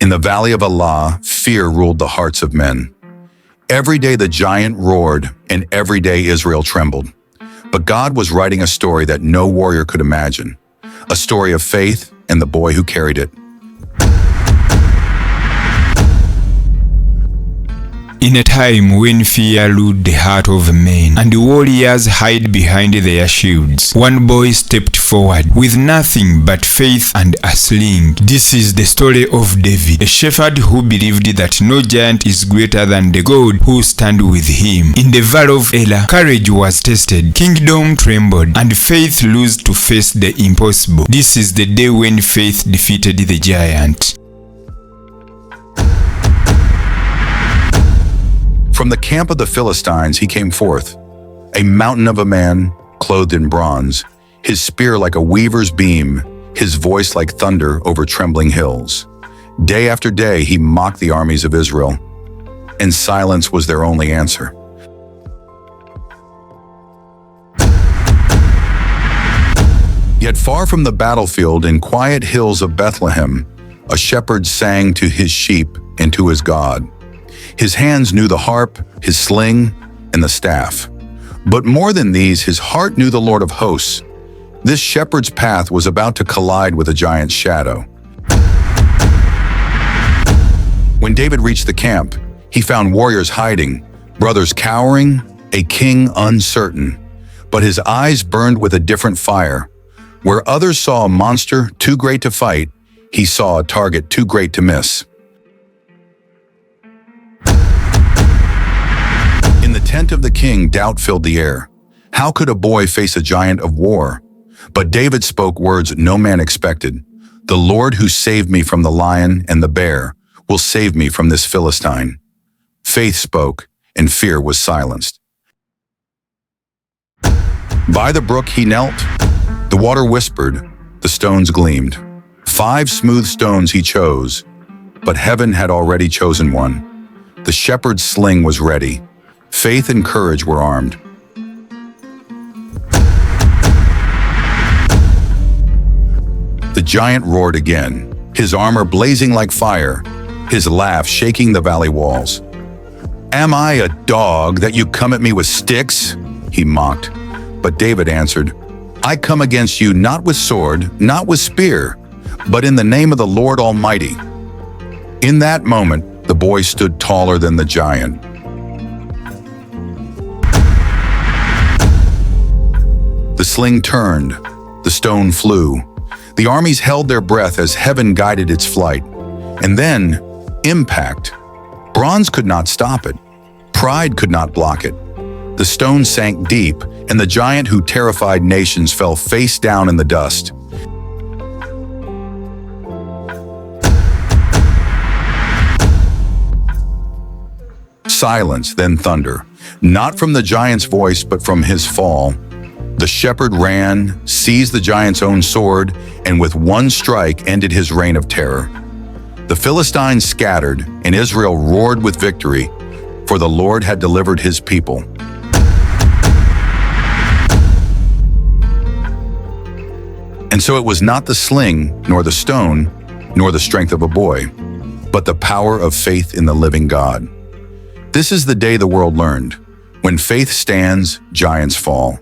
In the valley of Allah, fear ruled the hearts of men. Every day the giant roared, and every day Israel trembled. But God was writing a story that no warrior could imagine, a story of faith and the boy who carried it. In a time when fear ruled the heart of men and warriors hid behind their shields, one boy stepped forward with nothing but faith and a sling. This is the story of David, a shepherd who believed that no giant is greater than the God who stands with him. In the valley of Elah, courage was tested, kingdom trembled, and faith rose to face the impossible. This is the day when faith defeated the giant. From the camp of the Philistines he came forth, a mountain of a man clothed in bronze, his spear like a weaver's beam, his voice like thunder over trembling hills. Day after day he mocked the armies of Israel, and silence was their only answer. Yet far from the battlefield in quiet hills of Bethlehem, a shepherd sang to his sheep and to his God. His hands knew the harp, his sling, and the staff. But more than these, his heart knew the Lord of hosts. This shepherd's path was about to collide with a giant's shadow. When David reached the camp, he found warriors hiding, brothers cowering, a king uncertain. But his eyes burned with a different fire. Where others saw a monster too great to fight, he saw a target too great to miss. In the tent of the king, doubt filled the air. How could a boy face a giant of war? But David spoke words no man expected. The Lord who saved me from the lion and the bear will save me from this Philistine. Faith spoke, and fear was silenced. By the brook he knelt. The water whispered, the stones gleamed. 5 smooth stones he chose, but heaven had already chosen one. The shepherd's sling was ready. Faith and courage were armed. The giant roared again, his armor blazing like fire, his laugh shaking the valley walls. "Am I a dog that you come at me with sticks?" he mocked. But David answered, "I come against you not with sword, not with spear, but in the name of the Lord Almighty." In that moment, the boy stood taller than the giant. The sling turned, the stone flew. The armies held their breath as heaven guided its flight. And then, impact. Bronze could not stop it. Pride could not block it. The stone sank deep, and the giant who terrified nations fell face down in the dust. Silence, then thunder, not from the giant's voice, but from his fall. The shepherd ran, seized the giant's own sword, and with one strike ended his reign of terror. The Philistines scattered, and Israel roared with victory, for the Lord had delivered his people. And so it was not the sling, nor the stone, nor the strength of a boy, but the power of faith in the living God. This is the day the world learned. When faith stands, giants fall.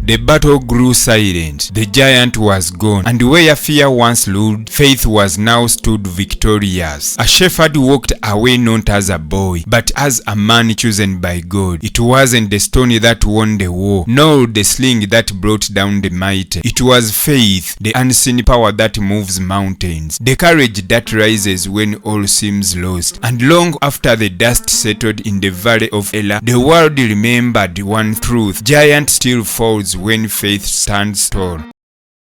The battle grew silent. The giant was gone, and where fear once ruled, faith was now stood victorious. A shepherd walked away not as a boy, but as a man chosen by God. It wasn't the stone that won the war, nor the sling that brought down the mighty. It was faith, the unseen power that moves mountains, the courage that rises when all seems lost. And long after the dust settled in the valley of Elah, the world remembered one truth: giant still falls when faith stands tall.